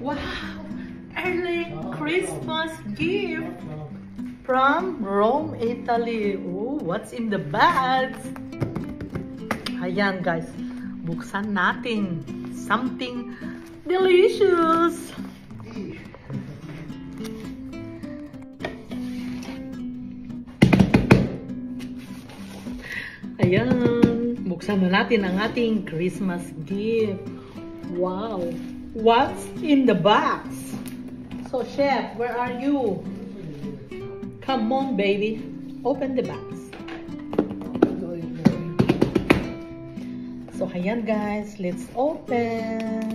Wow! Early Christmas gift from Rome, Italy. Oh, what's in the bags? Ayan guys, buksan natin. Something delicious. Ayan, buksan na natin ang ating Christmas gift. Wow! What's in the box? So, Chef, where are you? Come on, baby. Open the box. So, ayan guys. Let's open.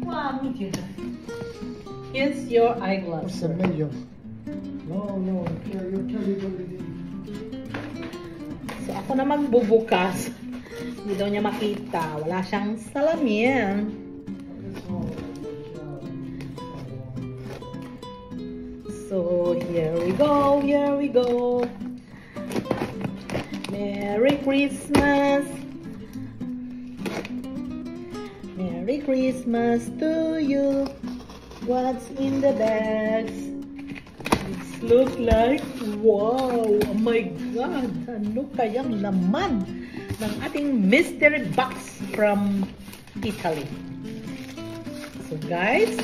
Wow, me too. Here's your eyeglass. Forse è meglio. No, io chiamo di. So, ako na magbubukas. Hindi daw niya makita. Wala siyang salamin. So, here we go. Here we go. Merry Christmas. Merry Christmas to you. What's in the bags? It looks like, wow, oh my God, ano kayang laman ng ating mystery box from Italy? So guys,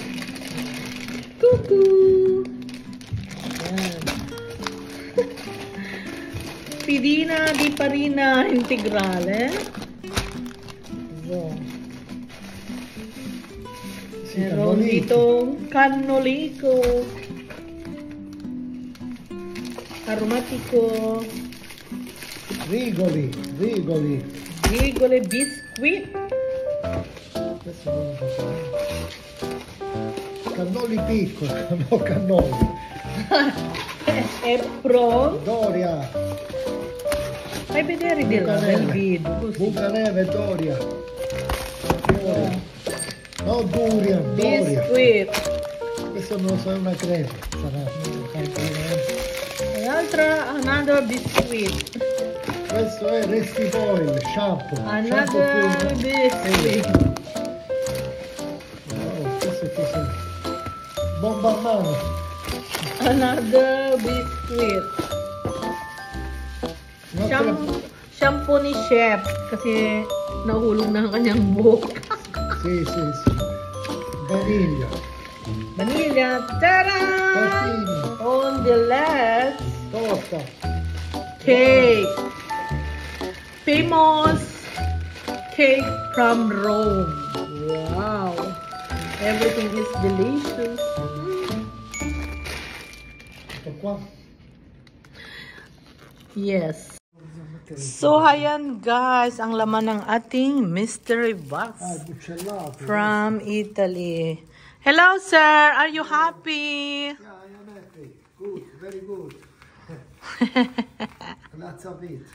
cuckoo! Ayan. Pidina di Farina Integrale. So, meron ditong cannolico, aromatico, Rigoli biscuit, questo non lo so. Cannoli piccoli, no cannoli. Epron, Doria, fai vedere del video così. Bucaneve, Doria. No, Doria. Biscuit, Questo non lo so, è una crema. Sarà. another biscuit, Questo è Restifoil, shampoo. another biscuit, Oh, questo è così. Bomba a mano. another biscuit. Shampoo ni Chef kasi nahulog na ang kanyang buhok. Sì. Vaniglia. Vanilla, tada! Patini. On the left, Torta. cake. Famous cake from Rome. Wow. Everything is delicious. Ito qua. Yes. So, ayan guys, ang laman ng ating mystery box Buccellato. from Italy. Hello, sir. Are you happy? Yeah, I am happy. Good, very good. Grazie a vita.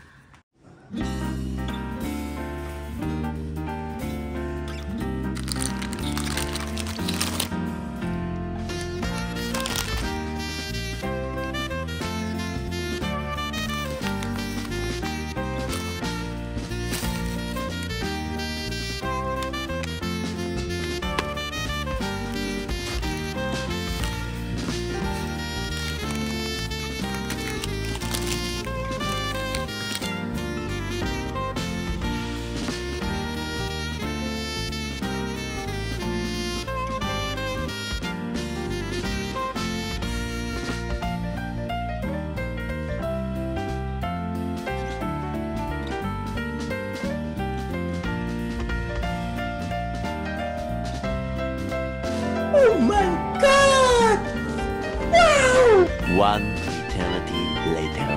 Oh my God! Wow! One eternity later.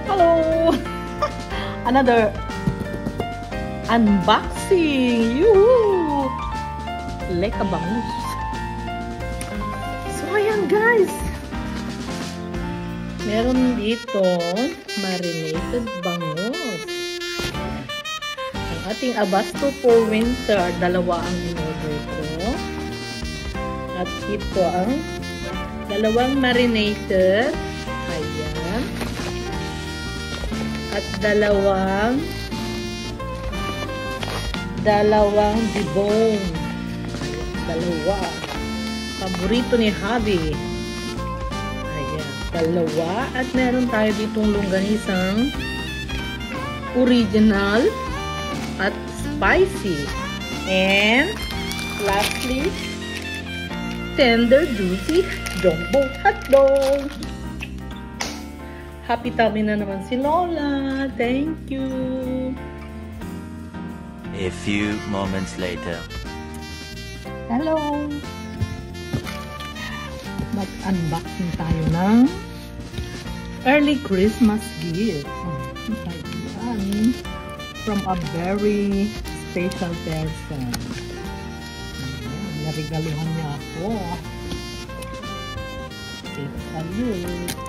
Hello! Another unboxing! Yoo-hoo! Leka bangus. So, ayan guys. Meron dito marinated bangus. Ang ating Abasto for winter, dalawa ang in-order ko. At ito ang dalawang marinated. Ayan. At dalawang Dalawang dibong. Dalawa. Paborito ni Javi. Ayan. Dalawa. At meron tayo ditong longganisang original at spicy. And lastly, tender, juicy jumbo hotdog. Happy tummy na naman si Lola. Thank you. A few moments later. Hello. Mag-unboxing tayo ng early Christmas gift. Ayan. From a very special person. Ayan. Narigaluhan niya ako. Take a look.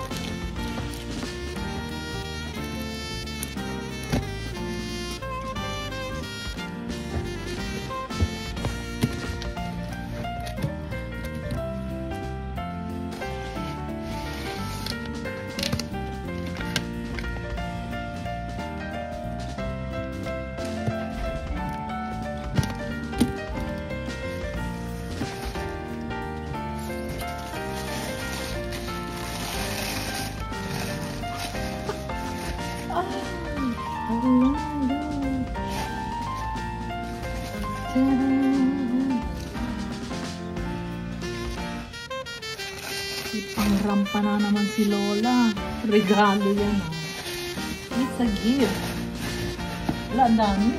Pangrampa na naman si Lola. Regalo yan. It's a gift. Wala, ang dami.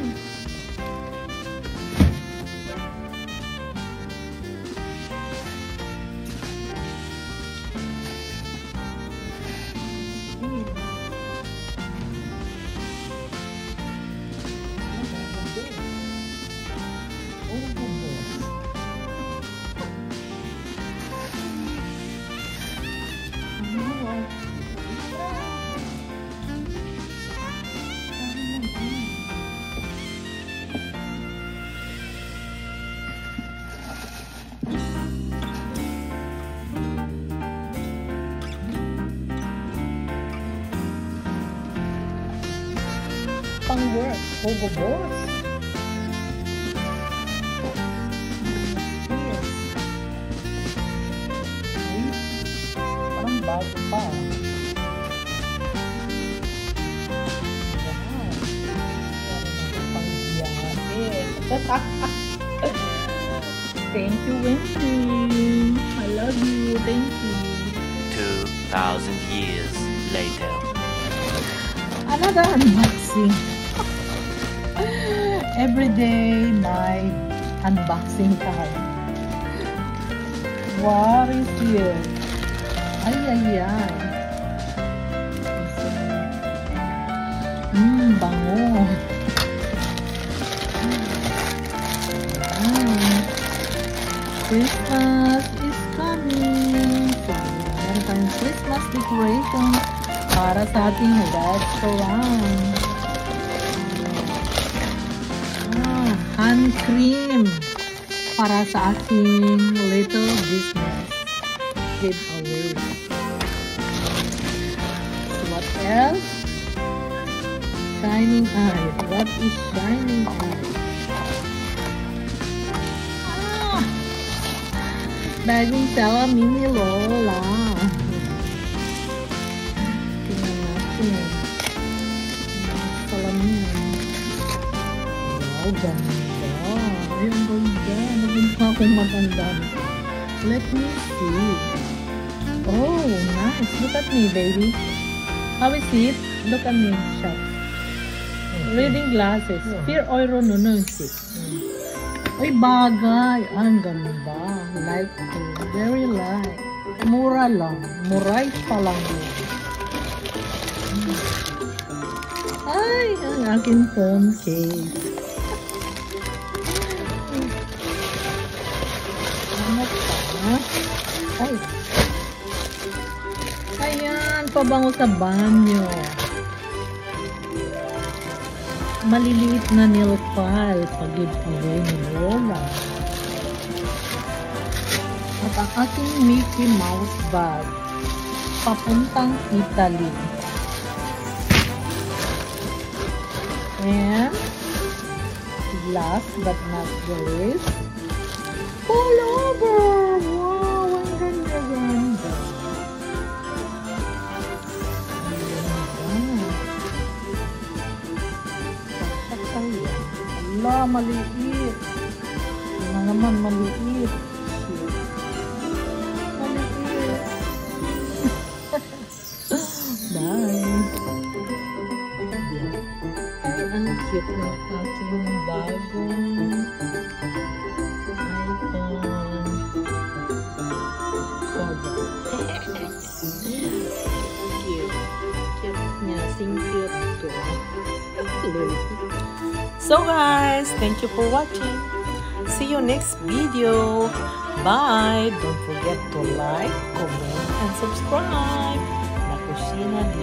Pang-work, Hugo Boss. Yes. Parang bago pa. Thank you, Wendy. I love you. Thank you. 2,000 years later. Another unboxing. Every day, my unboxing time. What is here? Ay, ay, ay. Bango. Christmas is coming. So, meron tayong Christmas decoration para sa ating restaurant. Hand cream para sa ating little business giveaway. So what else? Shining eye. What is shining eye? Bagong salamin ni Lola. Tingnan natin. Salamin. Wow, ganda. Ay, ang ganda. Naging pa akong maganda. Let me see. Oh, nice. Look at me, baby. How is it? Look at me, shop. Reading glasses. Fear oiro no nunsi. Ay, bagay. Ang ganda. Light blue. Very light. Mura lang. Muray pa lang. Ay, ang aking phone case. Ano pa? Ay. Ayan, pabango sa banyo. Maliliit na nail file pag-giveaway ni Lola. At ang aking Mickey Mouse bag papuntang Italy. And last but not the least, pullover! Wow, ang ganda-ganda. Ala, maliit. Ito na naman, maliit. Maliit. Bye. Ay, ang cute ng ating bagong iPhone cover. Cute. Cute niya. Sing cute to. So guys, thank you for watching. See you next video. Bye. Don't forget to like, comment, and subscribe. La Kusina di